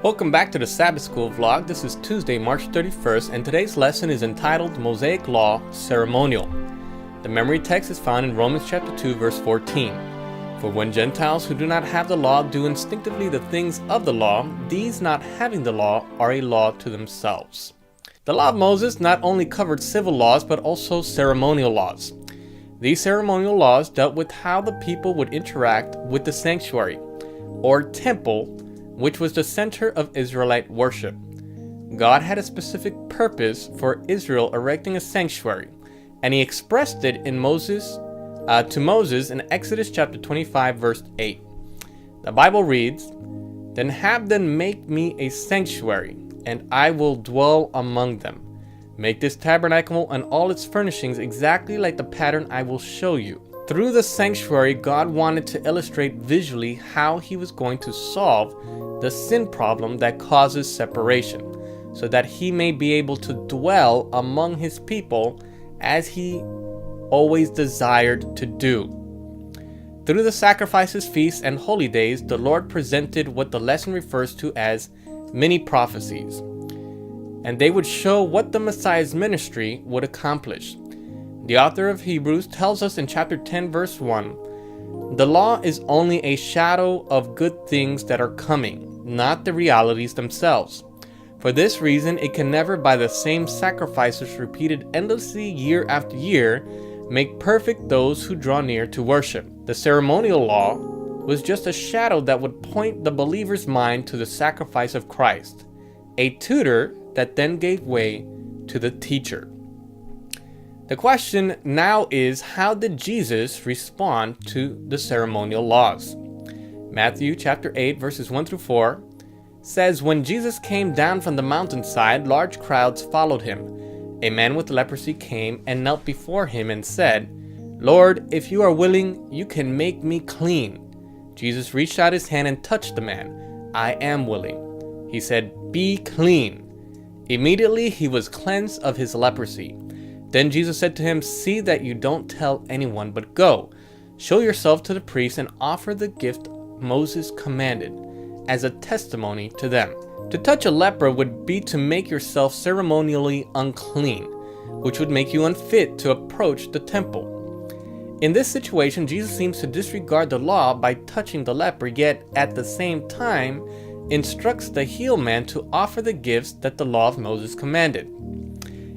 Welcome back to the Sabbath School vlog. This is Tuesday, March 31st, and today's lesson is entitled Mosaic Law Ceremonial. The memory text is found in Romans chapter 2, verse 14. For when Gentiles who do not have the law do instinctively the things of the law, these not having the law are a law to themselves. The law of Moses not only covered civil laws, but also ceremonial laws. These ceremonial laws dealt with how the people would interact with the sanctuary, or temple, which was the center of Israelite worship. God had a specific purpose for Israel erecting a sanctuary, and he expressed it to Moses in Exodus chapter 25, verse 8. The Bible reads, "Then have them make me a sanctuary, and I will dwell among them. Make this tabernacle and all its furnishings exactly like the pattern I will show you." Through the sanctuary, God wanted to illustrate visually how he was going to solve the sin problem that causes separation, so that he may be able to dwell among his people as he always desired to do. Through the sacrifices, feasts, and holy days, the Lord presented what the lesson refers to as mini prophecies, and they would show what the Messiah's ministry would accomplish. The author of Hebrews tells us in chapter 10, verse 1, "The law is only a shadow of good things that are coming, not the realities themselves. For this reason, it can never, by the same sacrifices repeated endlessly year after year, make perfect those who draw near to worship." The ceremonial law was just a shadow that would point the believer's mind to the sacrifice of Christ, a tutor that then gave way to the teacher. The question now is, how did Jesus respond to the ceremonial laws? Matthew chapter 8, verses 1 through 4 says, "When Jesus came down from the mountainside, large crowds followed him. A man with leprosy came and knelt before him and said, 'Lord, if you are willing, you can make me clean.' Jesus reached out his hand and touched the man. 'I am willing,' he said, 'be clean.' Immediately he was cleansed of his leprosy. Then Jesus said to him, 'See that you don't tell anyone, but go, show yourself to the priest and offer the gift Moses commanded as a testimony to them.' To touch a leper would be to make yourself ceremonially unclean, which would make you unfit to approach the temple. In this situation, Jesus seems to disregard the law by touching the leper, yet at the same time instructs the healed man to offer the gifts that the law of Moses commanded.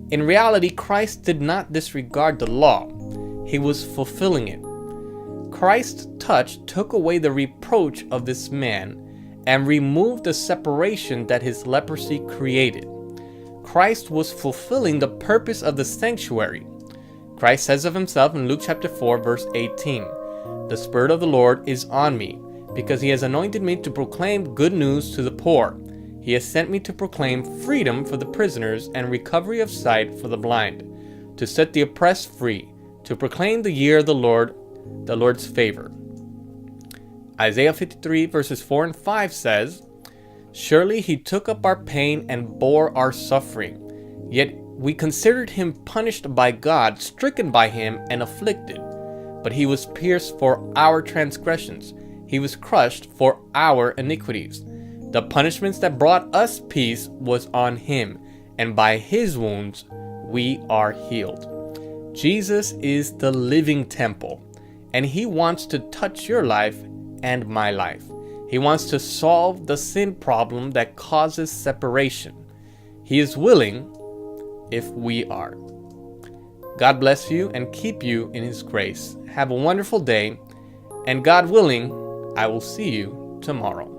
In reality, Christ did not disregard the law. He was fulfilling it. Christ's touch took away the reproach of this man and removed the separation that his leprosy created. Christ was fulfilling the purpose of the sanctuary. Christ says of himself in Luke chapter 4, verse 18, "The Spirit of the Lord is on me, because he has anointed me to proclaim good news to the poor. He has sent me to proclaim freedom for the prisoners and recovery of sight for the blind, to set the oppressed free, to proclaim the year of the Lord's favor." Isaiah 53 verses 4 and 5 says, "Surely he took up our pain and bore our suffering. Yet we considered him punished by God, stricken by him and afflicted. But he was pierced for our transgressions. He was crushed for our iniquities. The punishments that brought us peace was on him, and by his wounds we are healed." Jesus is the living temple, and he wants to touch your life and my life. He wants to solve the sin problem that causes separation. He is willing if we are. God bless you and keep you in his grace. Have a wonderful day, and God willing, I will see you tomorrow.